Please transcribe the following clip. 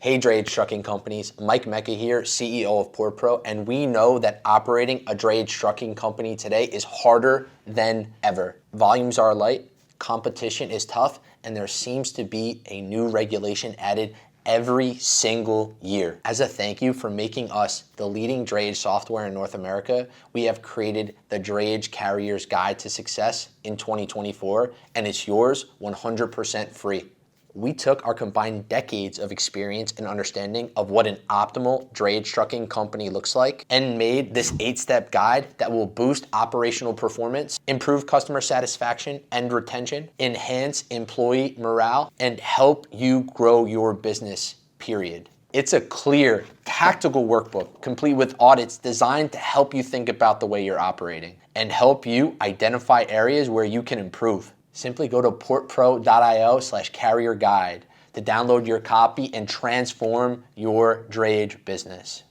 Hey Drayage Trucking Companies, Mike Mecca here, CEO of PortPro, and we know that operating a Drayage Trucking Company today is harder than ever. Volumes are light, competition is tough, and there seems to be a new regulation added every single year. As a thank you for making us the leading drayage software in North America, we have created the Drayage Carrier's Guide to Success in 2024, and it's yours 100% free. We took our combined decades of experience and understanding of what an optimal drayage trucking company looks like and made this 8-step guide that will boost operational performance, improve customer satisfaction and retention, enhance employee morale, and help you grow your business, period. It's a clear, tactical workbook complete with audits designed to help you think about the way you're operating and help you identify areas where you can improve. Simply go to portpro.io/carrier guide to download your copy and transform your drayage business.